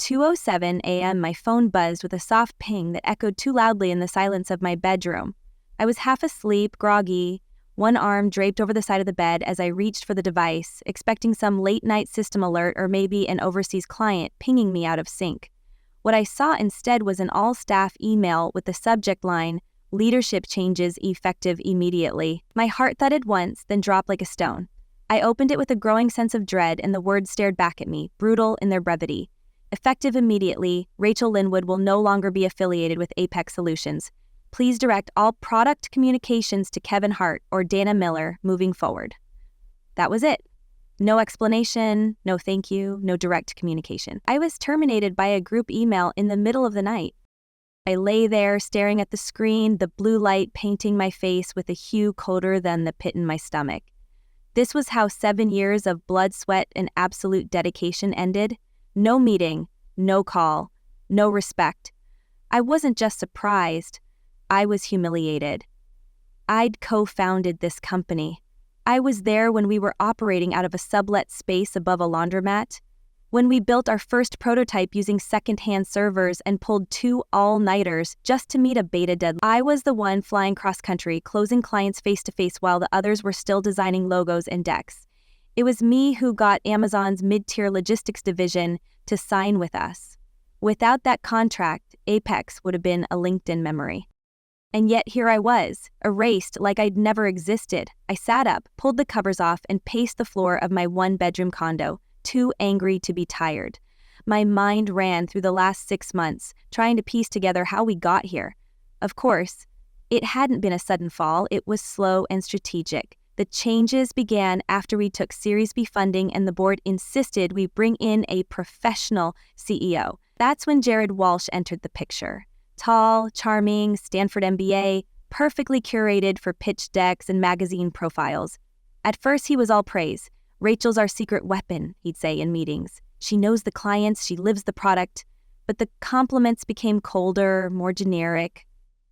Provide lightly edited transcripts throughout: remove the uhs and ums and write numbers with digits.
2:07 a.m., my phone buzzed with a soft ping that echoed too loudly in the silence of my bedroom. I was half asleep, groggy, one arm draped over the side of the bed as I reached for the device, expecting some late-night system alert or maybe an overseas client pinging me out of sync. What I saw instead was an all-staff email with the subject line, "Leadership changes effective immediately." My heart thudded once, then dropped like a stone. I opened it with a growing sense of dread, and the words stared back at me, brutal in their brevity. Effective immediately, Rachel Linwood will no longer be affiliated with Apex Solutions. Please direct all product communications to Kevin Hart or Dana Miller moving forward. That was it. No explanation, no thank you, no direct communication. I was terminated by a group email in the middle of the night. I lay there staring at the screen, the blue light painting my face with a hue colder than the pit in my stomach. This was how 7 years of blood, sweat, and absolute dedication ended. No meeting, no call, no respect. I wasn't just surprised, I was humiliated. I'd co-founded this company. I was there when we were operating out of a sublet space above a laundromat, when we built our first prototype using second-hand servers and pulled 2 all-nighters just to meet a beta deadline. I was the one flying cross-country, closing clients face-to-face while the others were still designing logos and decks. It was me who got Amazon's mid-tier logistics division to sign with us. Without that contract, Apex would have been a LinkedIn memory. And yet here I was, erased like I'd never existed. I sat up, pulled the covers off, and paced the floor of my one-bedroom condo, too angry to be tired. My mind ran through the last 6 months, trying to piece together how we got here. Of course, it hadn't been a sudden fall, it was slow and strategic. The changes began after we took Series B funding and the board insisted we bring in a professional CEO. That's when Jared Walsh entered the picture. Tall, charming, Stanford MBA, perfectly curated for pitch decks and magazine profiles. At first he was all praise. "Rachel's our secret weapon," he'd say in meetings. "She knows the clients, she lives the product." But the compliments became colder, more generic.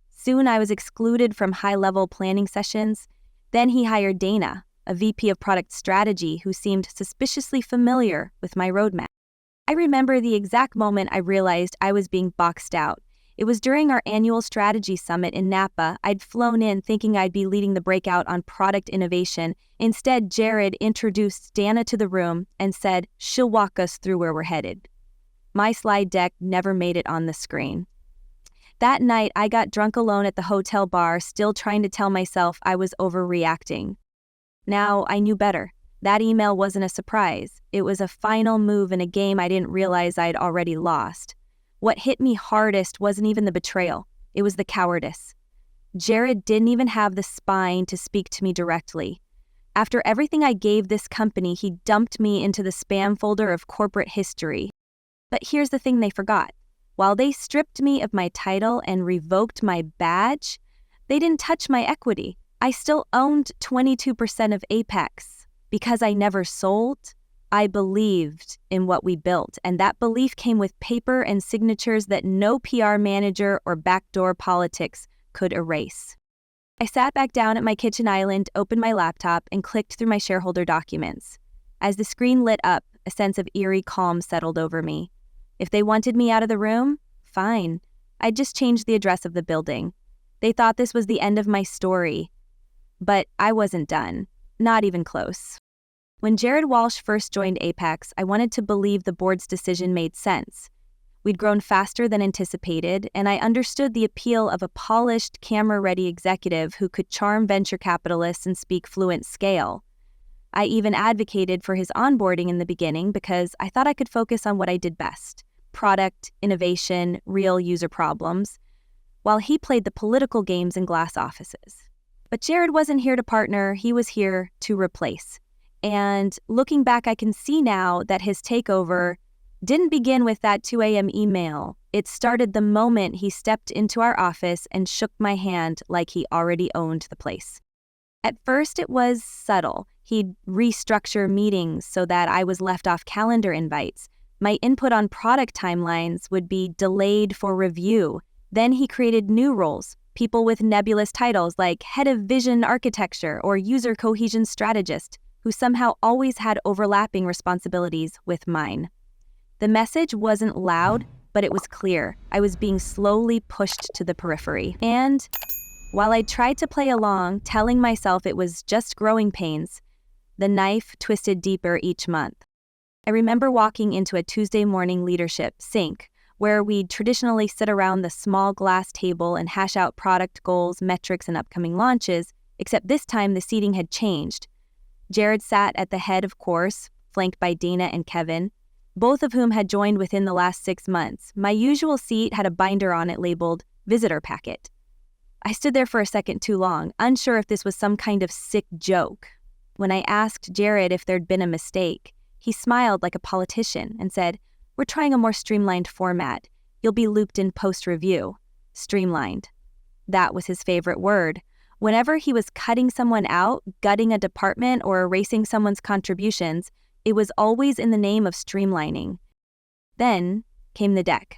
Soon I was excluded from high-level planning sessions. Then he hired Dana, a VP of product strategy who seemed suspiciously familiar with my roadmap. I remember the exact moment I realized I was being boxed out. It was during our annual strategy summit in Napa. I'd flown in thinking I'd be leading the breakout on product innovation. Instead, Jared introduced Dana to the room and said, "She'll walk us through where we're headed." My slide deck never made it on the screen. That night, I got drunk alone at the hotel bar, still trying to tell myself I was overreacting. Now, I knew better. That email wasn't a surprise. It was a final move in a game I didn't realize I'd already lost. What hit me hardest wasn't even the betrayal. It was the cowardice. Jared didn't even have the spine to speak to me directly. After everything I gave this company, he dumped me into the spam folder of corporate history. But here's the thing they forgot. While they stripped me of my title and revoked my badge, they didn't touch my equity. I still owned 22% of Apex. Because I never sold, I believed in what we built, and that belief came with paper and signatures that no PR manager or backdoor politics could erase. I sat back down at my kitchen island, opened my laptop, and clicked through my shareholder documents. As the screen lit up, a sense of eerie calm settled over me. If they wanted me out of the room, fine. I'd just changed the address of the building. They thought this was the end of my story. But I wasn't done. Not even close. When Jared Walsh first joined Apex, I wanted to believe the board's decision made sense. We'd grown faster than anticipated, and I understood the appeal of a polished, camera-ready executive who could charm venture capitalists and speak fluent scale. I even advocated for his onboarding in the beginning because I thought I could focus on what I did best: product, innovation, real user problems, while he played the political games in glass offices. But Jared wasn't here to partner, he was here to replace. And looking back, I can see now that his takeover didn't begin with that 2 a.m. email. It started the moment he stepped into our office and shook my hand like he already owned the place. At first, it was subtle. He'd restructure meetings so that I was left off calendar invites. My input on product timelines would be delayed for review. Then he created new roles, people with nebulous titles like Head of Vision Architecture or User Cohesion Strategist, who somehow always had overlapping responsibilities with mine. The message wasn't loud, but it was clear. I was being slowly pushed to the periphery. And while I tried to play along, telling myself it was just growing pains, the knife twisted deeper each month. I remember walking into a Tuesday morning leadership sync, where we'd traditionally sit around the small glass table and hash out product goals, metrics, and upcoming launches, except this time the seating had changed. Jared sat at the head, of course, flanked by Dana and Kevin, both of whom had joined within the last 6 months. My usual seat had a binder on it labeled Visitor Packet. I stood there for a second too long, unsure if this was some kind of sick joke. When I asked Jared if there'd been a mistake, he smiled like a politician and said, "We're trying a more streamlined format. You'll be looped in post-review." Streamlined. That was his favorite word. Whenever he was cutting someone out, gutting a department, or erasing someone's contributions, it was always in the name of streamlining. Then came the deck.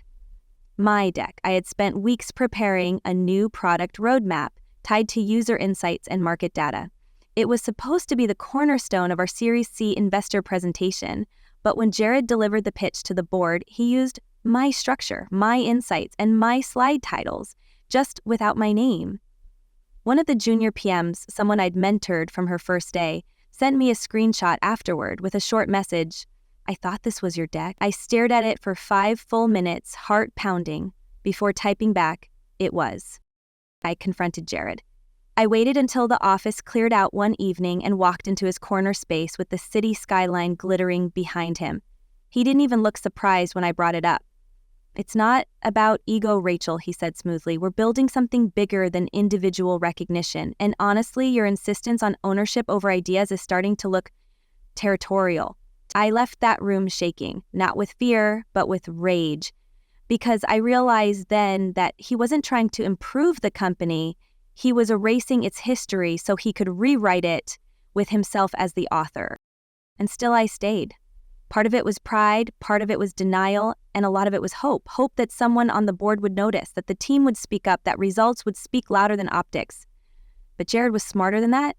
My deck. I had spent weeks preparing a new product roadmap tied to user insights and market data. It was supposed to be the cornerstone of our Series C investor presentation, but when Jared delivered the pitch to the board, he used my structure, my insights, and my slide titles, just without my name. One of the junior PMs, someone I'd mentored from her first day, sent me a screenshot afterward with a short message. "I thought this was your deck." I stared at it for 5 full minutes, heart pounding, before typing back, "It was." I confronted Jared. I waited until the office cleared out one evening and walked into his corner space with the city skyline glittering behind him. He didn't even look surprised when I brought it up. "It's not about ego, Rachel," he said smoothly. "We're building something bigger than individual recognition. And honestly, your insistence on ownership over ideas is starting to look territorial." I left that room shaking, not with fear, but with rage, because I realized then that he wasn't trying to improve the company. He was erasing its history so he could rewrite it with himself as the author. And still I stayed. Part of it was pride, part of it was denial, and a lot of it was hope. Hope that someone on the board would notice, that the team would speak up, that results would speak louder than optics. But Jared was smarter than that.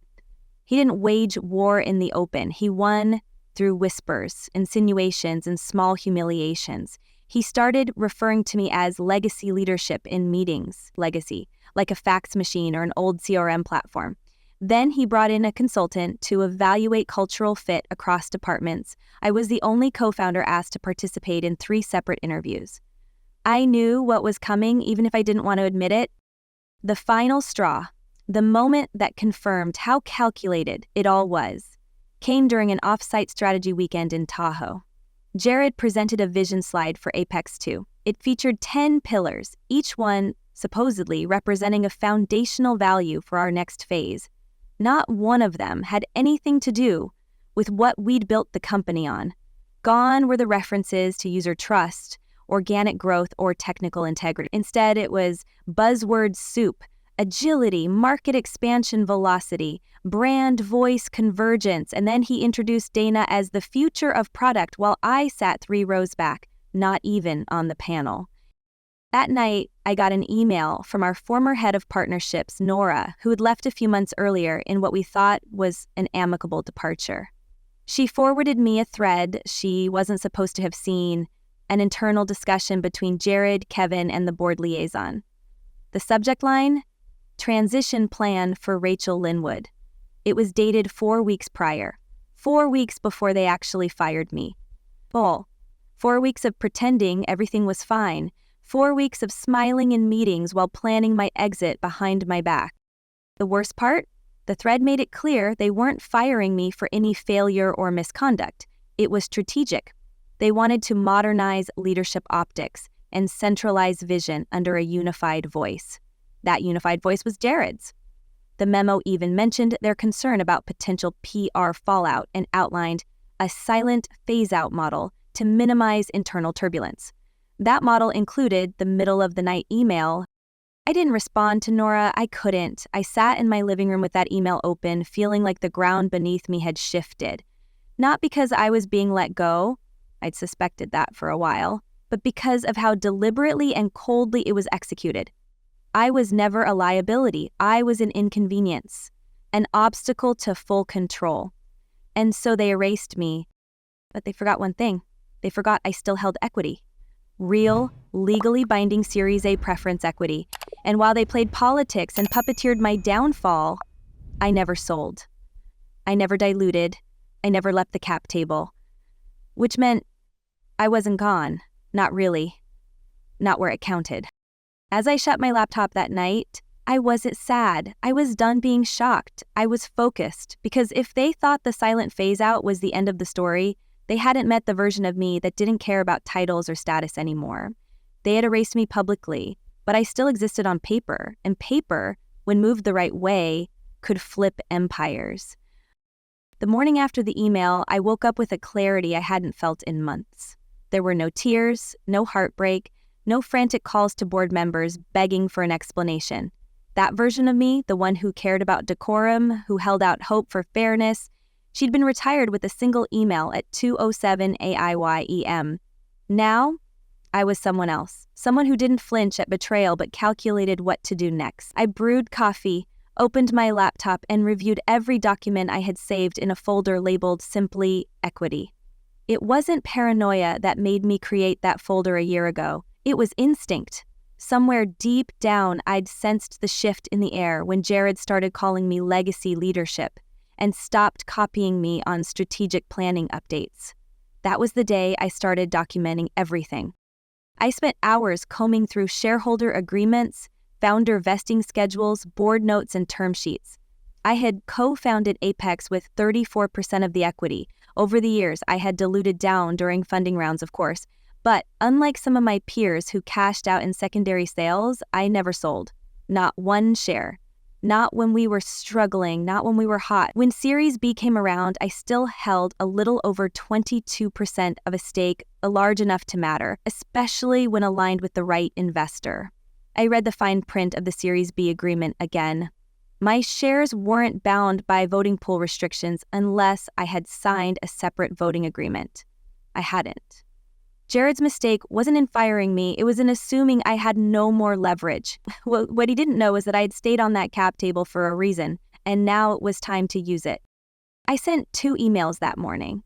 He didn't wage war in the open. He won through whispers, insinuations, and small humiliations. He started referring to me as legacy leadership in meetings, legacy, like a fax machine or an old CRM platform. Then he brought in a consultant to evaluate cultural fit across departments. I was the only co-founder asked to participate in 3 separate interviews. I knew what was coming, even if I didn't want to admit it. The final straw, the moment that confirmed how calculated it all was, came during an off-site strategy weekend in Tahoe. Jared presented a vision slide for Apex 2. It featured 10 pillars, each one supposedly representing a foundational value for our next phase. Not one of them had anything to do with what we'd built the company on. Gone were the references to user trust, organic growth, or technical integrity. Instead, it was buzzword soup: agility, market expansion velocity, brand voice convergence, and then he introduced Dana as the future of product while I sat 3 rows back, not even on the panel. That night, I got an email from our former head of partnerships, Nora, who had left a few months earlier in what we thought was an amicable departure. She forwarded me a thread she wasn't supposed to have seen, an internal discussion between Jared, Kevin, and the board liaison. The subject line? Transition plan for Rachel Linwood. It was dated 4 weeks prior, 4 weeks before they actually fired me. Bull. 4 weeks of pretending everything was fine. 4 weeks of smiling in meetings while planning my exit behind my back. The worst part? The thread made it clear they weren't firing me for any failure or misconduct. It was strategic. They wanted to modernize leadership optics and centralize vision under a unified voice. That unified voice was Jared's. The memo even mentioned their concern about potential PR fallout and outlined a silent phase-out model to minimize internal turbulence. That model included the middle-of-the-night email. I didn't respond to Nora. I couldn't. I sat in my living room with that email open, feeling like the ground beneath me had shifted. Not because I was being let go, I'd suspected that for a while, but because of how deliberately and coldly it was executed. I was never a liability. I was an inconvenience, an obstacle to full control. And so they erased me. But they forgot one thing. They forgot I still held equity. Real, legally binding Series A preference equity. And while they played politics and puppeteered my downfall, I never sold. I never diluted. I never left the cap table. Which meant I wasn't gone. Not really. Not where it counted. As I shut my laptop that night, I wasn't sad. I was done being shocked. I was focused, because if they thought the silent phase-out was the end of the story, they hadn't met the version of me that didn't care about titles or status anymore. They had erased me publicly, but I still existed on paper, and paper, when moved the right way, could flip empires. The morning after the email, I woke up with a clarity I hadn't felt in months. There were no tears, no heartbreak, no frantic calls to board members begging for an explanation. That version of me, the one who cared about decorum, who held out hope for fairness, she'd been retired with a single email at 2:07 AIYEM. Now, I was someone else. Someone who didn't flinch at betrayal but calculated what to do next. I brewed coffee, opened my laptop, and reviewed every document I had saved in a folder labeled simply Equity. It wasn't paranoia that made me create that folder a year ago. It was instinct. Somewhere deep down, I'd sensed the shift in the air when Jared started calling me legacy leadership and stopped copying me on strategic planning updates. That was the day I started documenting everything. I spent hours combing through shareholder agreements, founder vesting schedules, board notes, and term sheets. I had co-founded Apex with 34% of the equity. Over the years, I had diluted down during funding rounds, of course. But unlike some of my peers who cashed out in secondary sales, I never sold. Not one share. Not when we were struggling, not when we were hot. When Series B came around, I still held a little over 22% of a stake, large enough to matter, especially when aligned with the right investor. I read the fine print of the Series B agreement again. My shares weren't bound by voting pool restrictions unless I had signed a separate voting agreement. I hadn't. Jared's mistake wasn't in firing me, it was in assuming I had no more leverage. What he didn't know is that I had stayed on that cap table for a reason, and now it was time to use it. I sent 2 emails that morning.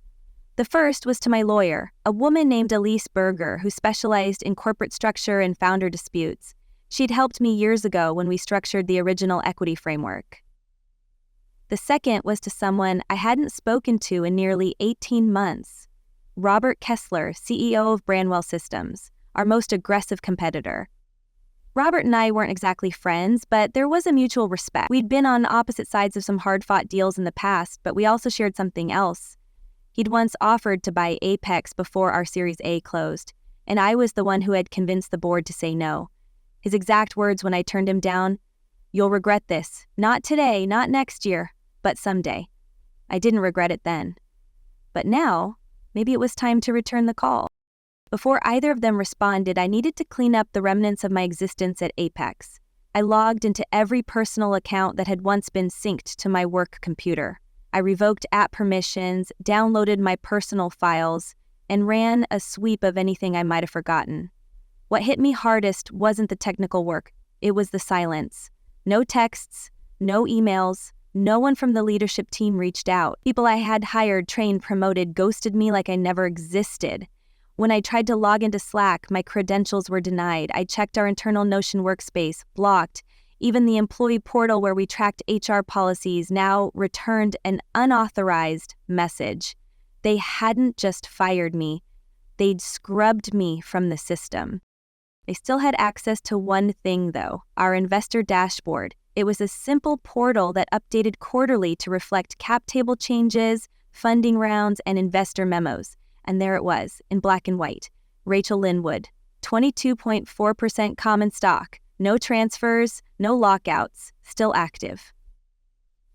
The first was to my lawyer, a woman named Elise Berger, who specialized in corporate structure and founder disputes. She'd helped me years ago when we structured the original equity framework. The second was to someone I hadn't spoken to in nearly 18 months. Robert Kessler, CEO of Branwell Systems, our most aggressive competitor. Robert and I weren't exactly friends, but there was a mutual respect. We'd been on opposite sides of some hard-fought deals in the past, but we also shared something else. He'd once offered to buy Apex before our Series A closed, and I was the one who had convinced the board to say no. His exact words when I turned him down, "You'll regret this. Not today, not next year, but someday." I didn't regret it then. But now, maybe it was time to return the call. Before either of them responded, I needed to clean up the remnants of my existence at Apex. I logged into every personal account that had once been synced to my work computer. I revoked app permissions, downloaded my personal files, and ran a sweep of anything I might have forgotten. What hit me hardest wasn't the technical work, it was the silence. No texts, no emails, no one from the leadership team reached out. People I had hired, trained, promoted, ghosted me like I never existed. When I tried to log into Slack, my credentials were denied. I checked our internal Notion workspace, blocked. Even the employee portal where we tracked HR policies now returned an unauthorized message. They hadn't just fired me, they'd scrubbed me from the system. I still had access to one thing, though, our investor dashboard. It was a simple portal that updated quarterly to reflect cap table changes, funding rounds, and investor memos. And there it was, in black and white. Rachel Linwood, 22.4% common stock, no transfers, no lockouts, still active.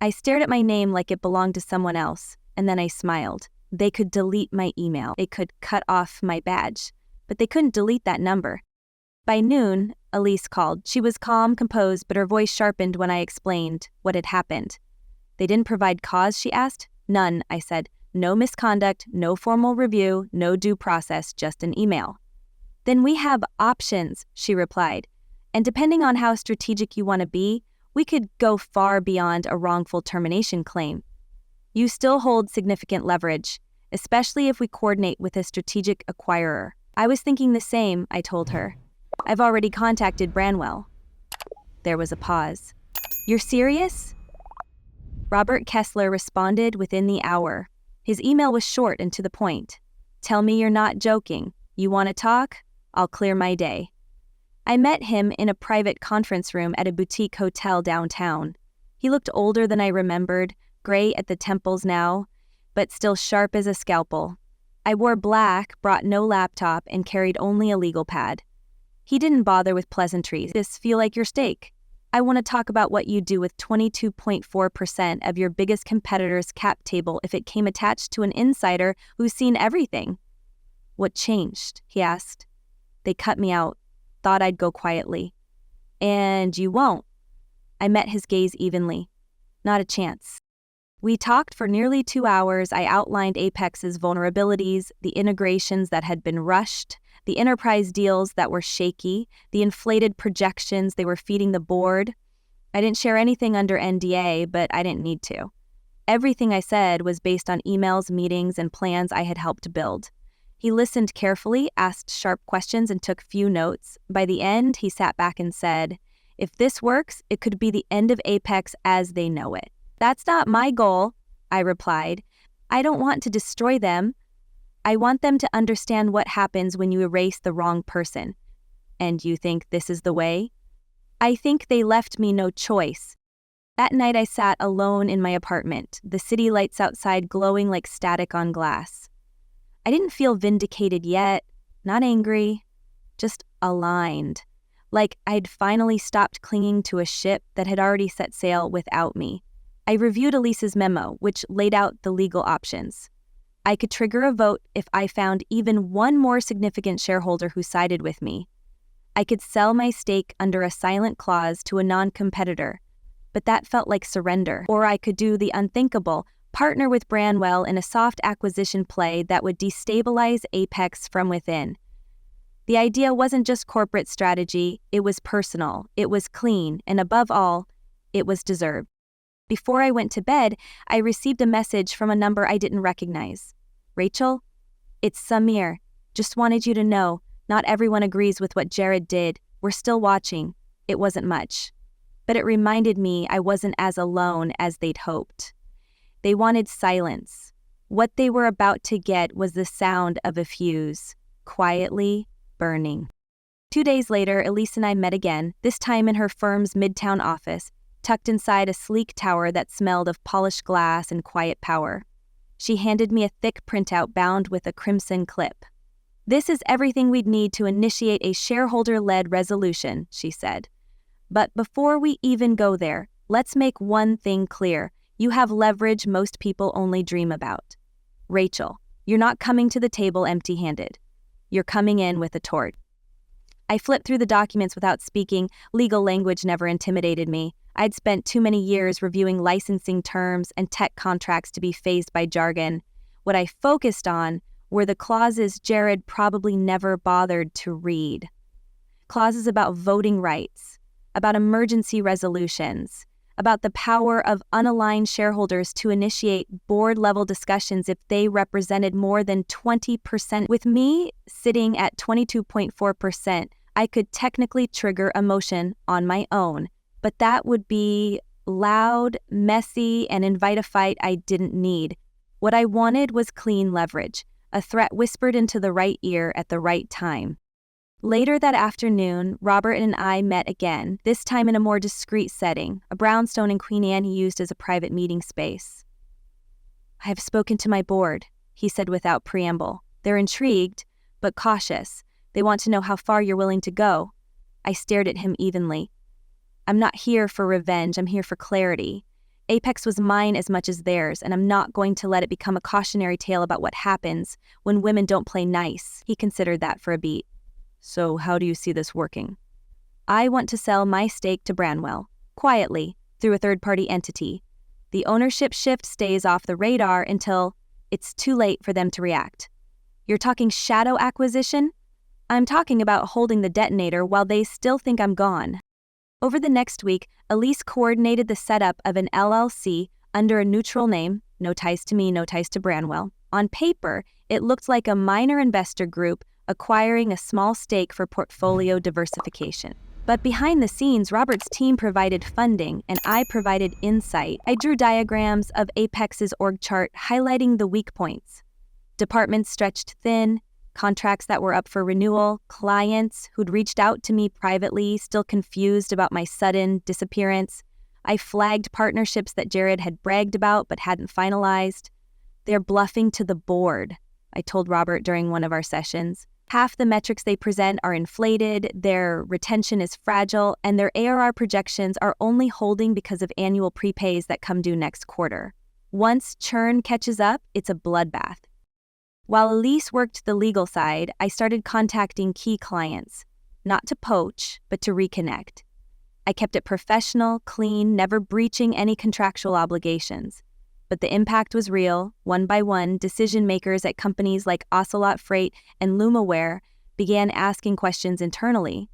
I stared at my name like it belonged to someone else, and then I smiled. They could delete my email, they could cut off my badge, but they couldn't delete that number. By noon, Elise called. She was calm, composed, but her voice sharpened when I explained what had happened. "They didn't provide cause?" she asked. "None," I said. "No misconduct, no formal review, no due process, just an email." "Then we have options," she replied. "And depending on how strategic you want to be, we could go far beyond a wrongful termination claim. You still hold significant leverage. especially if we coordinate with a strategic acquirer. I was thinking the same, I told her. I've already contacted Branwell. There was a pause. You're serious? Robert Kessler responded within the hour. His email was short and to the point. Tell me you're not joking. You want to talk? I'll clear my day. I met him in a private conference room at a boutique hotel downtown. He looked older than I remembered, gray at the temples now, but still sharp as a scalpel. I wore black, brought no laptop, and carried only a legal pad. He didn't bother with pleasantries. Just feel like your steak. I want to talk about what you'd do with 22.4% of your biggest competitor's cap table if it came attached to an insider who's seen everything. What changed? He asked. They cut me out. Thought I'd go quietly. And you won't. I met his gaze evenly. Not a chance. We talked for nearly 2 hours. I outlined Apex's vulnerabilities, the integrations that had been rushed, the enterprise deals that were shaky, the inflated projections they were feeding the board. I didn't share anything under NDA, but I didn't need to. Everything I said was based on emails, meetings, and plans I had helped build. He listened carefully, asked sharp questions, and took few notes. By the end, he sat back and said, "If this works, it could be the end of Apex as they know it." "That's not my goal," I replied. "I don't want to destroy them. I want them to understand what happens when you erase the wrong person." "And you think this is the way?" "I think they left me no choice." That night I sat alone in my apartment, the city lights outside glowing like static on glass. I didn't feel vindicated yet, not angry, just aligned. Like I'd finally stopped clinging to a ship that had already set sail without me. I reviewed Elise's memo, which laid out the legal options. I could trigger a vote if I found even one more significant shareholder who sided with me. I could sell my stake under a silent clause to a non-competitor, but that felt like surrender. Or I could do the unthinkable, partner with Branwell in a soft acquisition play that would destabilize Apex from within. The idea wasn't just corporate strategy, it was personal, it was clean, and above all, it was deserved. Before I went to bed, I received a message from a number I didn't recognize. "Rachel? It's Samir. Just wanted you to know, not everyone agrees with what Jared did. We're still watching." It wasn't much, but it reminded me I wasn't as alone as they'd hoped. They wanted silence. What they were about to get was the sound of a fuse, quietly burning. 2 days later, Elise and I met again, this time in her firm's midtown office, tucked inside a sleek tower that smelled of polished glass and quiet power. She handed me a thick printout bound with a crimson clip. "This is everything we'd need to initiate a shareholder-led resolution," she said. "But before we even go there, let's make one thing clear. You have leverage most people only dream about. Rachel, you're not coming to the table empty-handed. You're coming in with a tort." I flipped through the documents without speaking. Legal language never intimidated me. I'd spent too many years reviewing licensing terms and tech contracts to be fazed by jargon. What I focused on were the clauses Jared probably never bothered to read. Clauses about voting rights, about emergency resolutions, about the power of unaligned shareholders to initiate board-level discussions if they represented more than 20%. With me sitting at 22.4%, I could technically trigger a motion on my own, but that would be loud, messy, and invite a fight I didn't need. What I wanted was clean leverage, a threat whispered into the right ear at the right time. Later that afternoon, Robert and I met again, this time in a more discreet setting, a brownstone in Queen Anne he used as a private meeting space. "I have spoken to my board," he said without preamble. "They're intrigued, but cautious. They want to know how far you're willing to go." I stared at him evenly. "I'm not here for revenge, I'm here for clarity. Apex was mine as much as theirs, and I'm not going to let it become a cautionary tale about what happens when women don't play nice." He considered that for a beat. "So how do you see this working?" "I want to sell my stake to Branwell, quietly, through a third-party entity. The ownership shift stays off the radar until it's too late for them to react." "You're talking shadow acquisition?" "I'm talking about holding the detonator while they still think I'm gone." Over the next week, Elise coordinated the setup of an LLC under a neutral name, no ties to me, no ties to Branwell, On paper, it looked like a minor investor group acquiring a small stake for portfolio diversification. But behind the scenes, Robert's team provided funding and I provided insight. I drew diagrams of Apex's org chart highlighting the weak points. Departments stretched thin, contracts that were up for renewal, clients who'd reached out to me privately, still confused about my sudden disappearance. I flagged partnerships that Jared had bragged about but hadn't finalized. They're bluffing to the board, I told Robert during one of our sessions. Half the metrics they present are inflated, their retention is fragile, and their ARR projections are only holding because of annual prepays that come due next quarter. Once churn catches up, it's a bloodbath. While Elise worked the legal side, I started contacting key clients, not to poach, but to reconnect. I kept it professional, clean, never breaching any contractual obligations. But the impact was real. One by one, decision makers at companies like Ocelot Freight and Lumaware began asking questions internally.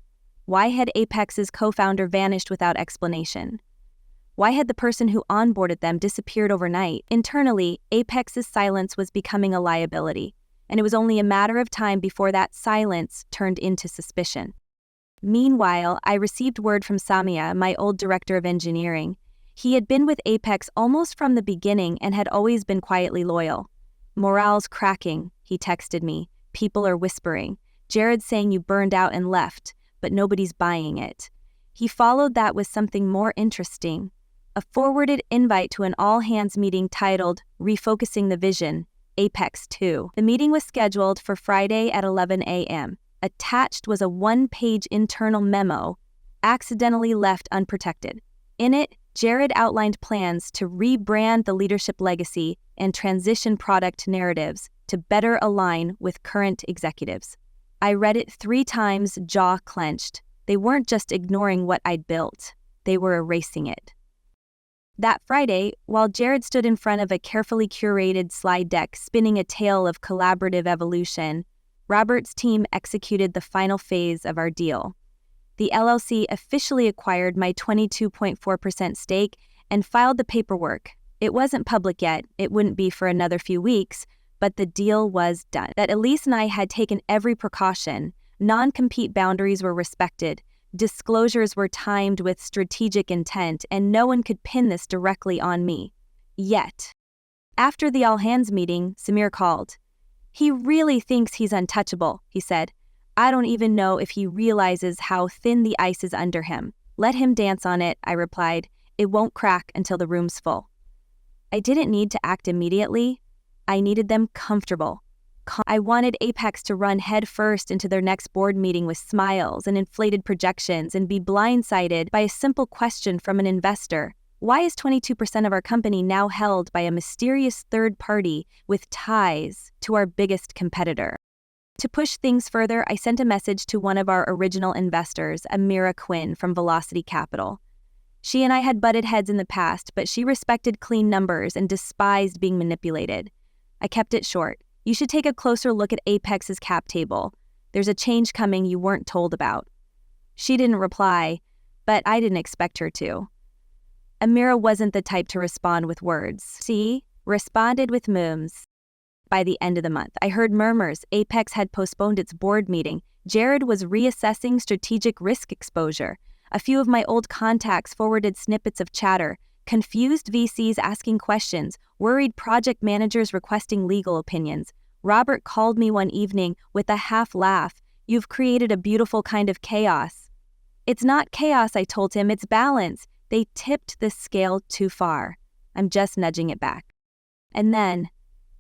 Why had Apex's co-founder vanished without explanation? Why had the person who onboarded them disappeared overnight? Internally, Apex's silence was becoming a liability, and it was only a matter of time before that silence turned into suspicion. Meanwhile, I received word from Samia, my old director of engineering. He had been with Apex almost from the beginning and had always been quietly loyal. "Morale's cracking," he texted me. "People are whispering. Jared's saying you burned out and left, but nobody's buying it." He followed that with something more interesting. A forwarded invite to an all-hands meeting titled Refocusing the Vision, Apex 2. The meeting was scheduled for Friday at 11 a.m. Attached was a one-page internal memo, accidentally left unprotected. In it, Jared outlined plans to rebrand the leadership legacy and transition product narratives to better align with current executives. I read it 3 times, jaw clenched. They weren't just ignoring what I'd built, they were erasing it. That Friday, while Jared stood in front of a carefully curated slide deck spinning a tale of collaborative evolution, Robert's team executed the final phase of our deal. The LLC officially acquired my 22.4% stake and filed the paperwork. It wasn't public yet, it wouldn't be for another few weeks, but the deal was done. That Elise and I had taken every precaution. Non-compete boundaries were respected, disclosures were timed with strategic intent, and no one could pin this directly on me. Yet. After the all-hands meeting, Samir called. "He really thinks he's untouchable," he said. "I don't even know if he realizes how thin the ice is under him. Let him dance on it," I replied. "It won't crack until the room's full." I didn't need to act immediately. I needed them comfortable. I wanted Apex to run headfirst into their next board meeting with smiles and inflated projections and be blindsided by a simple question from an investor. Why is 22% of our company now held by a mysterious third party with ties to our biggest competitor? To push things further, I sent a message to one of our original investors, Amira Quinn from Velocity Capital. She and I had butted heads in the past, but she respected clean numbers and despised being manipulated. I kept it short. "You should take a closer look at Apex's cap table. There's a change coming you weren't told about." She didn't reply, but I didn't expect her to. Amira wasn't the type to respond with words. She responded with mooms. By the end of the month, I heard murmurs. Apex had postponed its board meeting. Jared was reassessing strategic risk exposure. A few of my old contacts forwarded snippets of chatter. Confused VCs asking questions, worried project managers requesting legal opinions. Robert called me one evening with a half laugh. "You've created a beautiful kind of chaos." "It's not chaos," I told him, "it's balance. They tipped the scale too far. I'm just nudging it back." And then,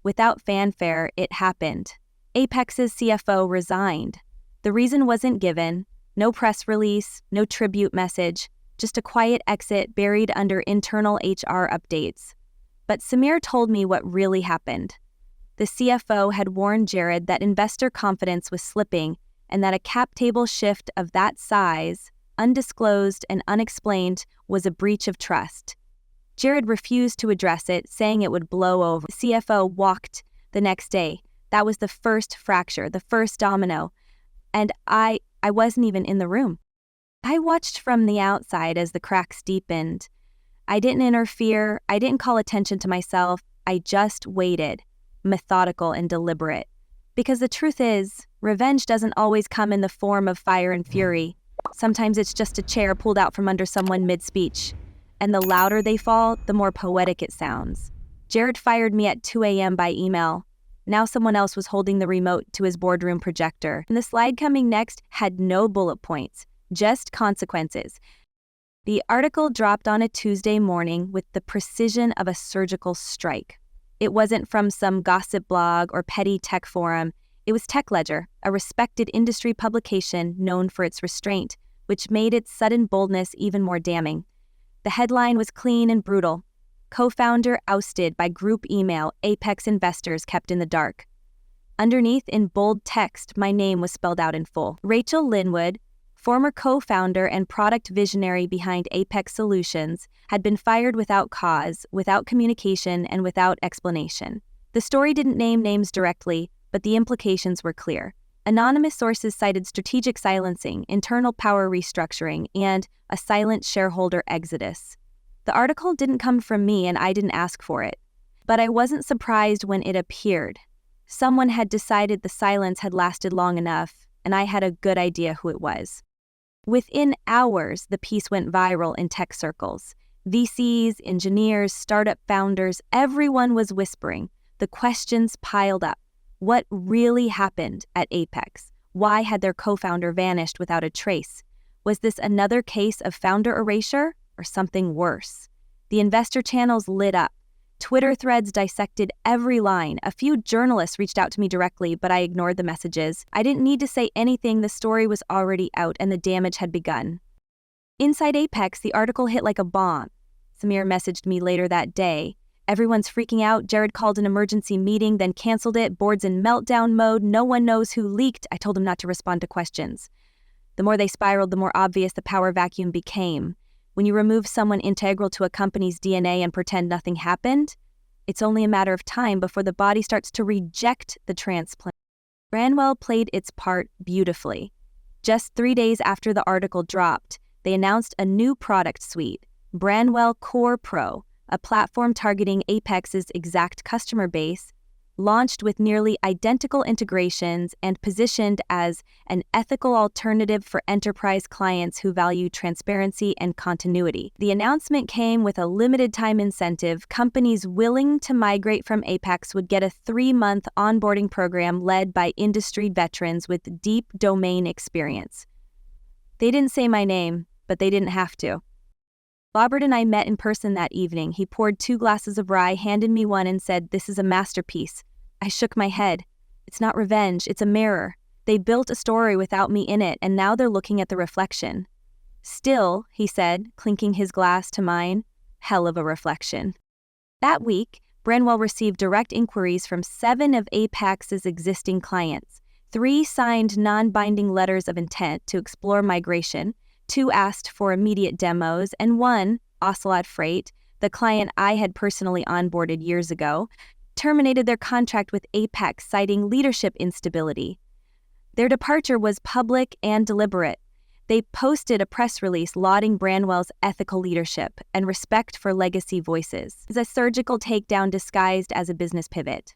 without fanfare, it happened. Apex's CFO resigned. The reason wasn't given. No press release, no tribute message. Just a quiet exit buried under internal HR updates. But Samir told me what really happened. The CFO had warned Jared that investor confidence was slipping and that a cap table shift of that size, undisclosed and unexplained, was a breach of trust. Jared refused to address it, saying it would blow over. The CFO walked the next day. That was the first fracture, the first domino. And I wasn't even in the room. I watched from the outside as the cracks deepened. I didn't interfere. I didn't call attention to myself. I just waited. methodical and deliberate. Because the truth is, revenge doesn't always come in the form of fire and fury. Sometimes it's just a chair pulled out from under someone mid-speech. And the louder they fall, the more poetic it sounds. Jared fired me at 2 a.m. by email. Now someone else was holding the remote to his boardroom projector. And the slide coming next had no bullet points, just consequences. The article dropped on a Tuesday morning with the precision of a surgical strike. It wasn't from some gossip blog or petty tech forum. It was Tech Ledger, a respected industry publication known for its restraint, which made its sudden boldness even more damning. The headline was clean and brutal. Co-founder ousted by group email, Apex investors kept in the dark. Underneath, in bold text, my name was spelled out in full. Rachel Linwood, former co-founder and product visionary behind Apex Solutions, had been fired without cause, without communication, and without explanation. The story didn't name names directly, but the implications were clear. Anonymous sources cited strategic silencing, internal power restructuring, and a silent shareholder exodus. The article didn't come from me and I didn't ask for it. But I wasn't surprised when it appeared. Someone had decided the silence had lasted long enough, and I had a good idea who it was. Within hours, the piece went viral in tech circles. VCs, engineers, startup founders, everyone was whispering. The questions piled up. What really happened at Apex? Why had their co-founder vanished without a trace? Was this another case of founder erasure or something worse? The investor channels lit up. Twitter threads dissected every line. A few journalists reached out to me directly, but I ignored the messages. I didn't need to say anything. The story was already out and the damage had begun. Inside Apex, the article hit like a bomb. Samir messaged me later that day. Everyone's freaking out. Jared called an emergency meeting, then canceled it. Board's in meltdown mode. No one knows who leaked. I told him not to respond to questions. The more they spiraled, the more obvious the power vacuum became. When you remove someone integral to a company's DNA and pretend nothing happened, it's only a matter of time before the body starts to reject the transplant. Branwell played its part beautifully. Just 3 days after the article dropped, they announced a new product suite, Branwell Core Pro, a platform targeting Apex's exact customer base, launched with nearly identical integrations and positioned as an ethical alternative for enterprise clients who value transparency and continuity. The announcement came with a limited-time incentive. Companies willing to migrate from Apex would get a 3-month onboarding program led by industry veterans with deep domain experience. They didn't say my name, but they didn't have to. Robert and I met in person that evening. He poured 2 glasses of rye, handed me one, and said, "This is a masterpiece." I shook my head. It's not revenge, it's a mirror. They built a story without me in it, and now they're looking at the reflection. Still, he said, clinking his glass to mine, hell of a reflection. That week, Branwell received direct inquiries from 7 of Apex's existing clients. 3 signed non-binding letters of intent to explore migration, 2 asked for immediate demos, and 1, Ocelot Freight, the client I had personally onboarded years ago, terminated their contract with Apex, citing leadership instability. Their departure was public and deliberate. They posted a press release lauding Branwell's ethical leadership and respect for legacy voices. It was a surgical takedown disguised as a business pivot.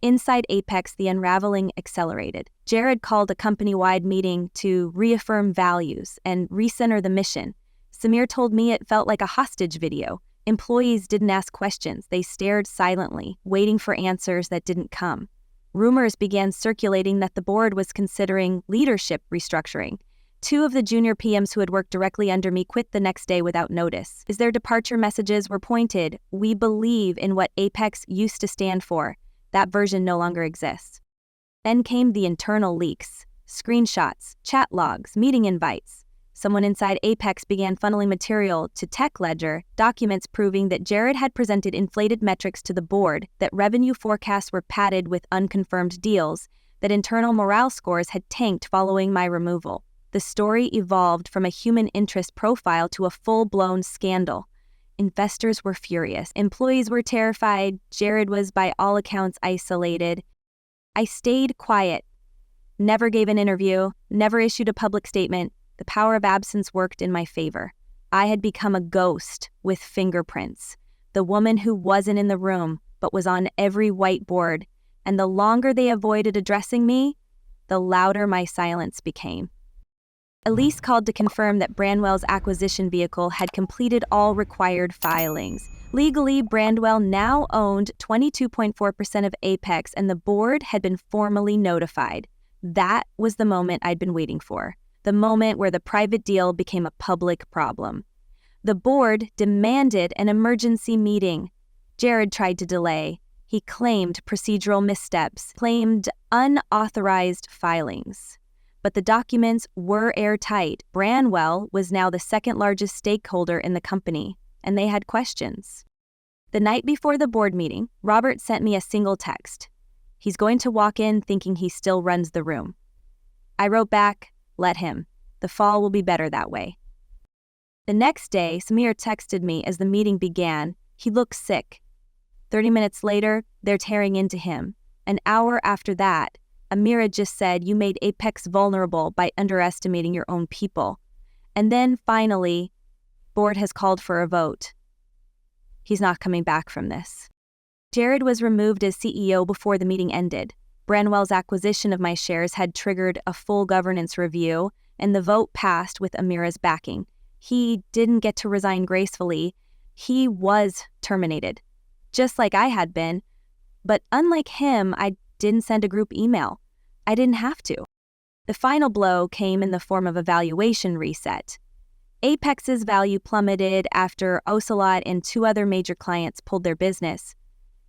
Inside Apex, the unraveling accelerated. Jared called a company-wide meeting to reaffirm values and recenter the mission. Samir told me it felt like a hostage video. Employees didn't ask questions. They stared silently, waiting for answers that didn't come. Rumors began circulating that the board was considering leadership restructuring. 2 of the junior PMs who had worked directly under me quit the next day without notice. As their departure messages were pointed, "We believe in what Apex used to stand for. That version no longer exists." Then came the internal leaks, screenshots, chat logs, meeting invites. Someone inside Apex began funneling material to Tech Ledger, documents proving that Jared had presented inflated metrics to the board, that revenue forecasts were padded with unconfirmed deals, that internal morale scores had tanked following my removal. The story evolved from a human interest profile to a full-blown scandal. Investors were furious. Employees were terrified. Jared was, by all accounts, isolated. I stayed quiet, never gave an interview, never issued a public statement. The power of absence worked in my favor. I had become a ghost with fingerprints. The woman who wasn't in the room, but was on every whiteboard, and the longer they avoided addressing me, the louder my silence became. Elise called to confirm that Brandwell's acquisition vehicle had completed all required filings. Legally, Brandwell now owned 22.4% of Apex, and the board had been formally notified. That was the moment I'd been waiting for, the moment where the private deal became a public problem. The board demanded an emergency meeting. Jared tried to delay. He claimed procedural missteps, claimed unauthorized filings. But the documents were airtight. Brandwell was now the second largest stakeholder in the company, and they had questions. The night before the board meeting, Robert sent me a single text. He's going to walk in thinking he still runs the room. I wrote back, let him. The fall will be better that way. The next day, Samir texted me as the meeting began. He looked sick. 30 minutes later, they're tearing into him. An hour after that, Amira just said you made Apex vulnerable by underestimating your own people. And then finally, board has called for a vote. He's not coming back from this. Jared was removed as CEO before the meeting ended. Brandwell's acquisition of my shares had triggered a full governance review, and the vote passed with Amira's backing. He didn't get to resign gracefully. He was terminated, just like I had been. But unlike him, I didn't send a group email. I didn't have to. The final blow came in the form of a valuation reset. Apex's value plummeted after Ocelot and two other major clients pulled their business.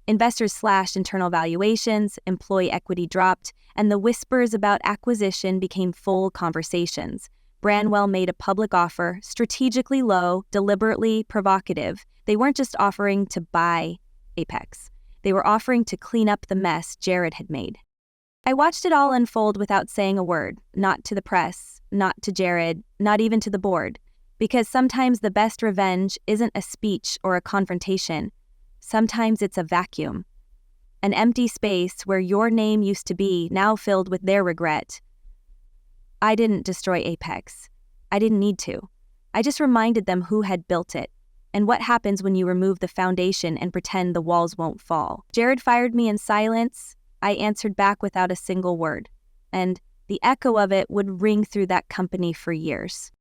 Investors slashed internal valuations, employee equity dropped, and the whispers about acquisition became full conversations. Brandwell made a public offer, strategically low, deliberately provocative. They weren't just offering to buy Apex. They were offering to clean up the mess Jared had made. I watched it all unfold without saying a word, not to the press, not to Jared, not even to the board, because sometimes the best revenge isn't a speech or a confrontation. Sometimes it's a vacuum, an empty space where your name used to be, now filled with their regret. I didn't destroy Apex. I didn't need to. I just reminded them who had built it, and what happens when you remove the foundation and pretend the walls won't fall. Jared fired me in silence. I answered back without a single word, and the echo of it would ring through that company for years.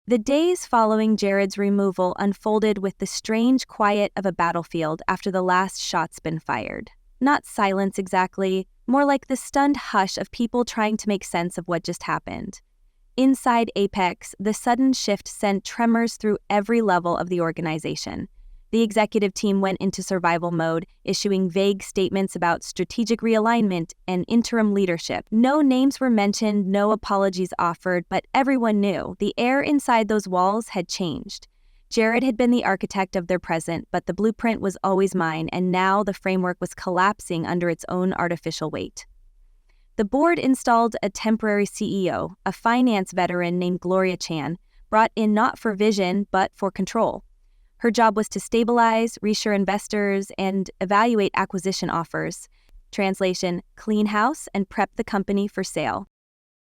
The days following Jared's removal unfolded with the strange quiet of a battlefield after the last shot's been fired. Not silence exactly, more like the stunned hush of people trying to make sense of what just happened. Inside Apex, the sudden shift sent tremors through every level of the organization. The executive team went into survival mode, issuing vague statements about strategic realignment and interim leadership. No names were mentioned, no apologies offered, but everyone knew the air inside those walls had changed. Jared had been the architect of their present, but the blueprint was always mine, and now the framework was collapsing under its own artificial weight. The board installed a temporary CEO, a finance veteran named Gloria Chan, brought in not for vision, but for control. Her job was to stabilize, reassure investors, and evaluate acquisition offers. Translation, clean house and prep the company for sale.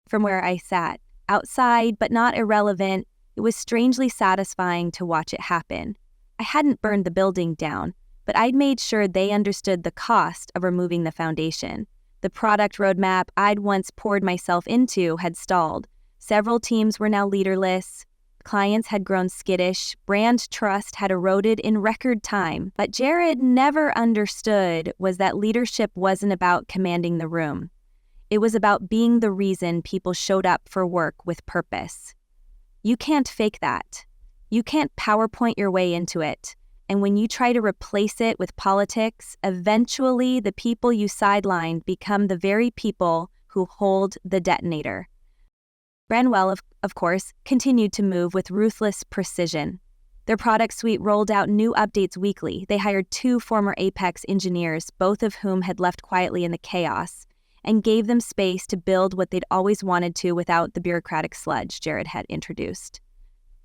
From where I sat, outside but not irrelevant, it was strangely satisfying to watch it happen. I hadn't burned the building down, but I'd made sure they understood the cost of removing the foundation. The product roadmap I'd once poured myself into had stalled. Several teams were now leaderless. Clients had grown skittish, brand trust had eroded in record time. But Jared never understood was that leadership wasn't about commanding the room. It was about being the reason people showed up for work with purpose. You can't fake that. You can't PowerPoint your way into it. And when you try to replace it with politics, eventually the people you sidelined become the very people who hold the detonator. Brandwell, of course, continued to move with ruthless precision. Their product suite rolled out new updates weekly. They hired 2 former Apex engineers, both of whom had left quietly in the chaos, and gave them space to build what they'd always wanted to without the bureaucratic sludge Jared had introduced.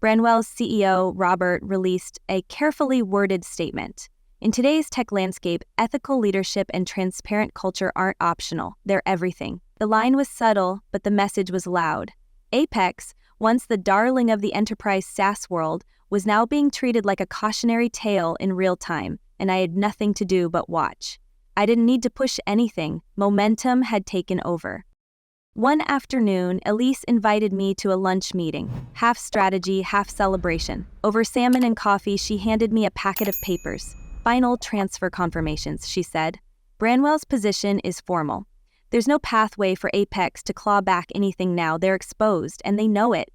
Brandwell's CEO, Robert, released a carefully worded statement. In today's tech landscape, ethical leadership and transparent culture aren't optional. They're everything. The line was subtle, but the message was loud. Apex, once the darling of the enterprise SaaS world, was now being treated like a cautionary tale in real time, and I had nothing to do but watch. I didn't need to push anything. Momentum had taken over. One afternoon, Elise invited me to a lunch meeting, half strategy, half celebration. Over salmon and coffee, she handed me a packet of papers. Final transfer confirmations, she said. Branwell's position is formal. There's no pathway for Apex to claw back anything now. They're exposed, and they know it.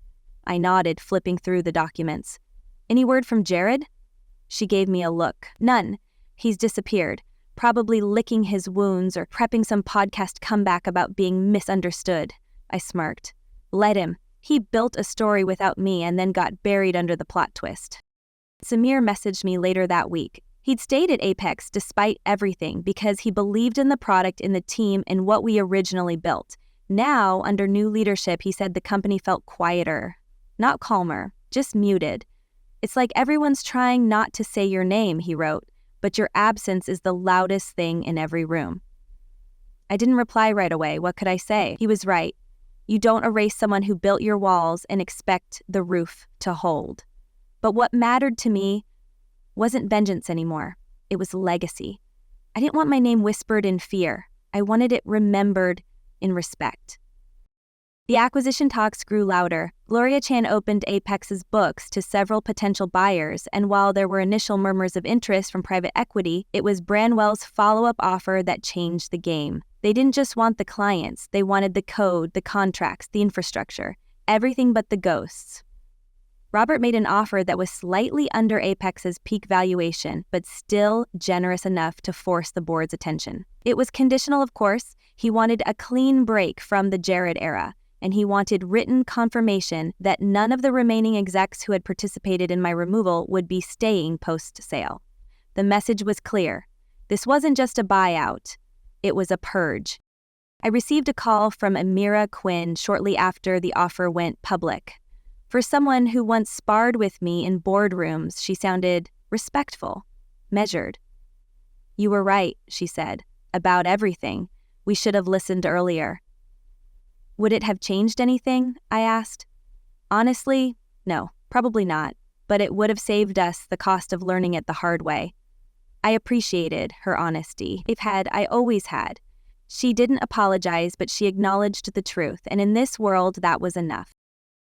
I nodded, flipping through the documents. Any word from Jared? She gave me a look. None. He's disappeared. Probably licking his wounds or prepping some podcast comeback about being misunderstood. I smirked. Let him. He built a story without me and then got buried under the plot twist. Samir messaged me later that week. He'd stayed at Apex despite everything because he believed in the product, in the team, and what we originally built. Now, under new leadership, he said the company felt quieter. Not calmer, just muted. It's like everyone's trying not to say your name, he wrote. But your absence is the loudest thing in every room. I didn't reply right away. What could I say? He was right. You don't erase someone who built your walls and expect the roof to hold. But what mattered to me wasn't vengeance anymore. It was legacy. I didn't want my name whispered in fear. I wanted it remembered in respect. The acquisition talks grew louder. Gloria Chan opened Apex's books to several potential buyers, and while there were initial murmurs of interest from private equity, it was Branwell's follow-up offer that changed the game. They didn't just want the clients, they wanted the code, the contracts, the infrastructure, everything but the ghosts. Robert made an offer that was slightly under Apex's peak valuation, but still generous enough to force the board's attention. It was conditional, of course. He wanted a clean break from the Jared era, and he wanted written confirmation that none of the remaining execs who had participated in my removal would be staying post-sale. The message was clear. This wasn't just a buyout. It was a purge. I received a call from Amira Quinn shortly after the offer went public. For someone who once sparred with me in boardrooms, she sounded respectful, measured. You were right, she said, about everything. We should have listened earlier. Would it have changed anything? I asked. Honestly, no, probably not, but it would have saved us the cost of learning it the hard way. I appreciated her honesty. I always had. She didn't apologize, but she acknowledged the truth, and in this world, that was enough.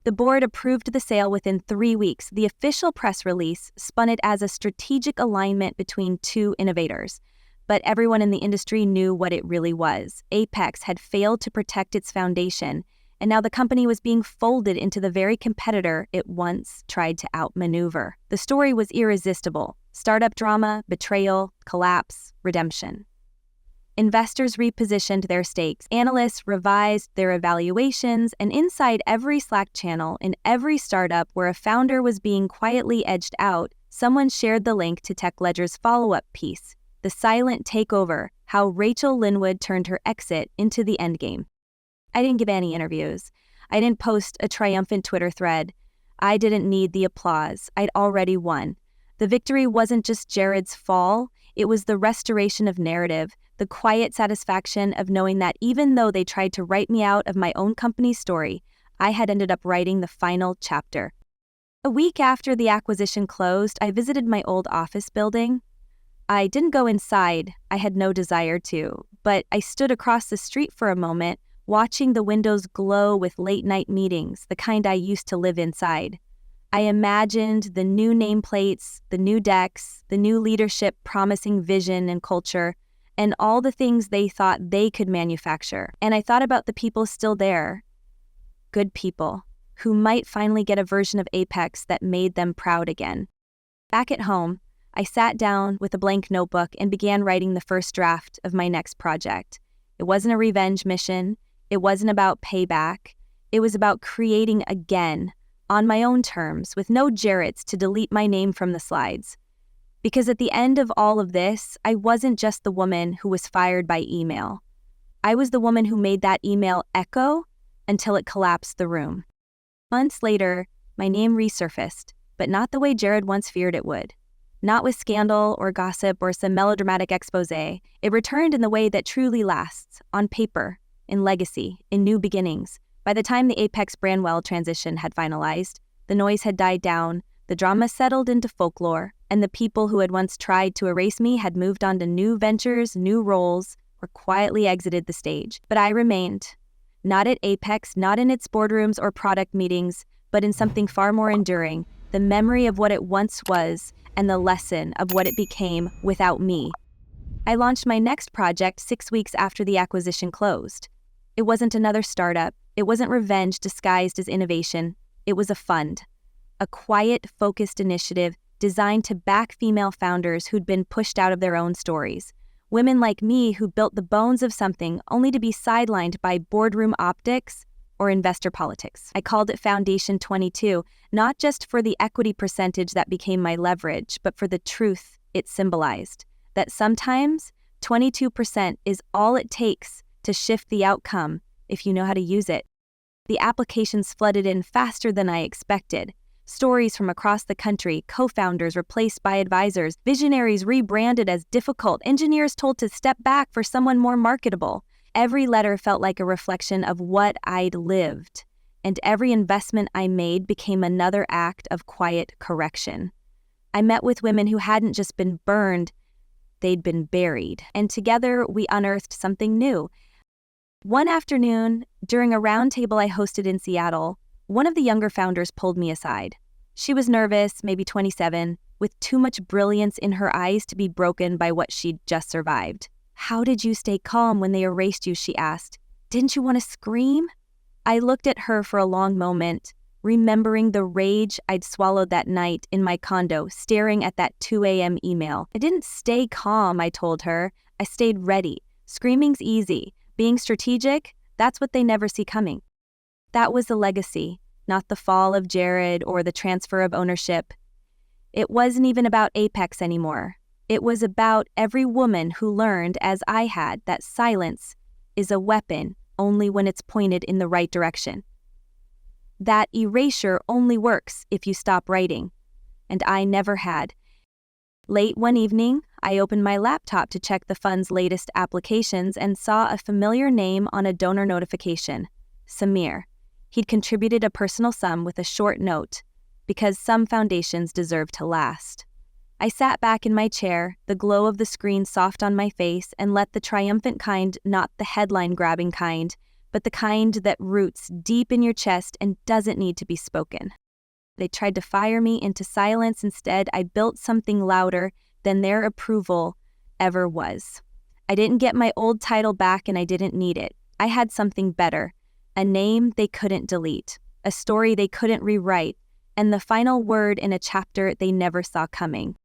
The board approved the sale within 3 weeks. The official press release spun it as a strategic alignment between two innovators. But everyone in the industry knew what it really was. Apex had failed to protect its foundation, and now the company was being folded into the very competitor it once tried to outmaneuver. The story was irresistible. Startup drama, betrayal, collapse, redemption. Investors repositioned their stakes. Analysts revised their evaluations, and inside every Slack channel, in every startup where a founder was being quietly edged out, someone shared the link to TechLedger's follow-up piece. The silent takeover, how Rachel Linwood turned her exit into the endgame. I didn't give any interviews. I didn't post a triumphant Twitter thread. I didn't need the applause. I'd already won. The victory wasn't just Jared's fall, it was the restoration of narrative, the quiet satisfaction of knowing that even though they tried to write me out of my own company's story, I had ended up writing the final chapter. A week after the acquisition closed, I visited my old office building. I didn't go inside, I had no desire to, but I stood across the street for a moment, watching the windows glow with late-night meetings, the kind I used to live inside. I imagined the new nameplates, the new decks, the new leadership promising vision and culture, and all the things they thought they could manufacture. And I thought about the people still there, good people, who might finally get a version of Apex that made them proud again. Back at home, I sat down with a blank notebook and began writing the first draft of my next project. It wasn't a revenge mission. It wasn't about payback. It was about creating again, on my own terms, with no Jarretts to delete my name from the slides. Because at the end of all of this, I wasn't just the woman who was fired by email. I was the woman who made that email echo until it collapsed the room. Months later, my name resurfaced, but not the way Jared once feared it would. Not with scandal or gossip or some melodramatic expose. It returned in the way that truly lasts, on paper, in legacy, in new beginnings. By the time the Apex Branwell transition had finalized, the noise had died down, The drama settled into folklore, and the people who had once tried to erase me had moved on to new ventures, new roles, or quietly exited the stage. But I remained. Not at Apex, not in its boardrooms or product meetings, but in something far more enduring, the memory of what it once was and the lesson of what it became without me. I launched my next project 6 weeks after the acquisition closed. It wasn't another startup. It wasn't revenge disguised as innovation. It was a fund. A quiet, focused initiative designed to back female founders who'd been pushed out of their own stories. Women like me who built the bones of something only to be sidelined by boardroom optics or investor politics. I called it Foundation 22, not just for the equity percentage that became my leverage, but for the truth it symbolized. That sometimes 22% is all it takes to shift the outcome if you know how to use it. The applications flooded in faster than I expected. Stories from across the country, co-founders replaced by advisors, visionaries rebranded as difficult, engineers told to step back for someone more marketable. Every letter felt like a reflection of what I'd lived, and every investment I made became another act of quiet correction. I met with women who hadn't just been burned, they'd been buried, and together we unearthed something new. One afternoon, during a roundtable I hosted in Seattle, one of the younger founders pulled me aside. She was nervous, maybe 27, with too much brilliance in her eyes to be broken by what she'd just survived. "How did you stay calm when they erased you?" she asked. "Didn't you want to scream?" I looked at her for a long moment, remembering the rage I'd swallowed that night in my condo, staring at that 2 a.m. email. I didn't stay calm, I told her. I stayed ready. Screaming's easy. Being strategic, that's what they never see coming. That was the legacy, not the fall of Jared or the transfer of ownership. It wasn't even about Apex anymore. It was about every woman who learned, as I had, that silence is a weapon only when it's pointed in the right direction. That erasure only works if you stop writing. And I never had. Late one evening, I opened my laptop to check the fund's latest applications and saw a familiar name on a donor notification, Samir. He'd contributed a personal sum with a short note, because some foundations deserve to last. I sat back in my chair, the glow of the screen soft on my face, and let the triumphant kind, not the headline-grabbing kind, but the kind that roots deep in your chest and doesn't need to be spoken. They tried to fire me into silence. Instead, I built something louder than their approval ever was. I didn't get my old title back, and I didn't need it. I had something better. A name they couldn't delete, a story they couldn't rewrite, and the final word in a chapter they never saw coming.